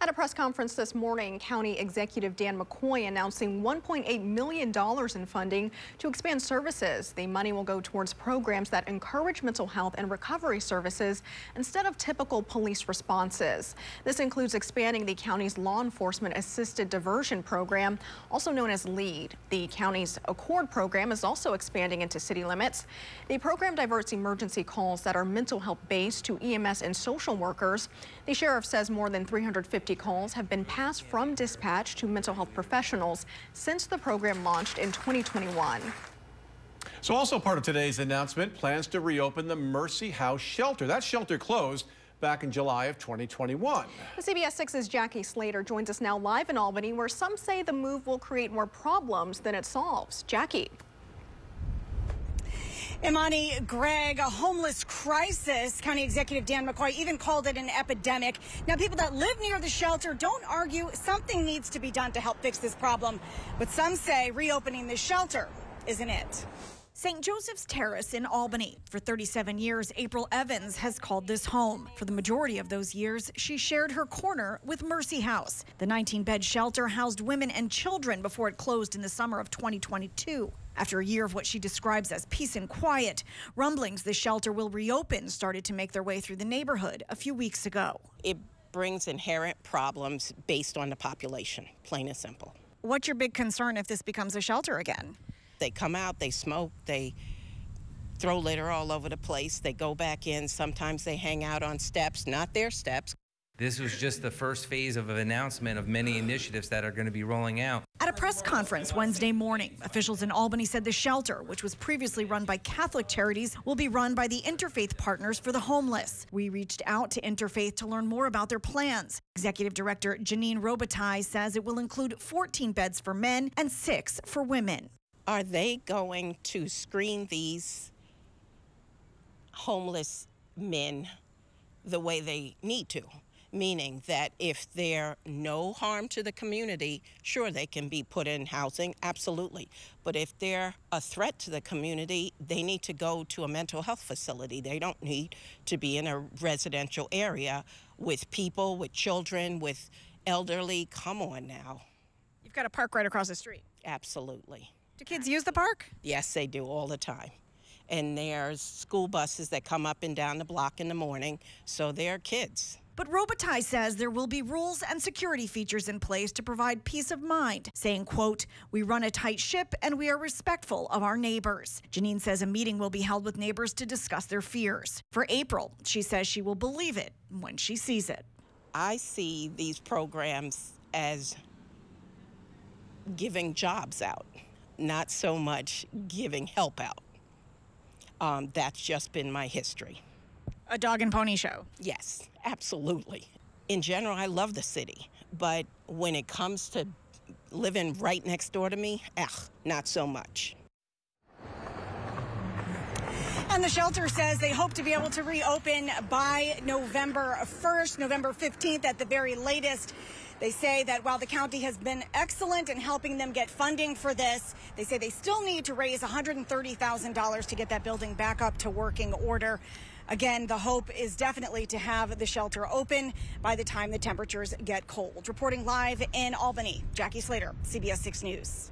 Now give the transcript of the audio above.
At a press conference this morning, County Executive Dan McCoy announcing $1.8 million in funding to expand services. The money will go towards programs that encourage mental health and recovery services instead of typical police responses. This includes expanding the county's law enforcement assisted diversion program, also known as LEAD. The county's Accord program is also expanding into city limits. The program diverts emergency calls that are mental health based to EMS and social workers. The sheriff says more than 350 calls have been passed from dispatch to mental health professionals since the program launched in 2021. So also part of today's announcement, plans to reopen the Mercy House shelter. That shelter closed back in July of 2021. The CBS 6's Jackie Slater joins us now live in Albany, where some say the move will create more problems than it solves. Jackie. Imani, Greg, a homeless crisis. County Executive Dan McCoy even called it an epidemic. Now, people that live near the shelter don't argue something needs to be done to help fix this problem. But some say reopening the shelter isn't it. St. Joseph's Terrace in Albany. For 37 years, April Evans has called this home. For the majority of those years, she shared her corner with Mercy House. The 19-bed shelter housed women and children before it closed in the summer of 2022. After a year of what she describes as peace and quiet, rumblings the shelter will reopen started to make their way through the neighborhood a few weeks ago. It brings inherent problems based on the population, plain and simple. What's your big concern if this becomes a shelter again? They come out, they smoke, they throw litter all over the place, they go back in, sometimes they hang out on steps, not their steps. This was just the first phase of an announcement of many initiatives that are going to be rolling out. At a press conference Wednesday morning, officials in Albany said the shelter, which was previously run by Catholic charities, will be run by the Interfaith Partners for the Homeless. We reached out to Interfaith to learn more about their plans. Executive Director Janine Robitaille says it will include 14 beds for men and 6 for women. Are they going to screen these homeless men the way they need to? Meaning that if they're no harm to the community, sure, they can be put in housing, absolutely. But if they're a threat to the community, they need to go to a mental health facility. They don't need to be in a residential area with people, with children, with elderly. Come on now. You've got a park right across the street. Absolutely. Do kids use the park? Yes, they do all the time. And there's school buses that come up and down the block in the morning, so they're kids. But Robitaille says there will be rules and security features in place to provide peace of mind, saying, quote, "We run a tight ship and we are respectful of our neighbors." Janine says a meeting will be held with neighbors to discuss their fears. For April, she says she will believe it when she sees it. I see these programs as giving jobs out, not so much giving help out. That's just been my history. A dog and pony show. Yes, absolutely. In general, I love the city, but when it comes to living right next door to me, not so much. And the shelter says they hope to be able to reopen by November 1st, November 15th at the very latest. They say that while the county has been excellent in helping them get funding for this, they say they still need to raise $130,000 to get that building back up to working order. Again, the hope is definitely to have the shelter open by the time the temperatures get cold. Reporting live in Albany, Jackie Slater, CBS 6 News.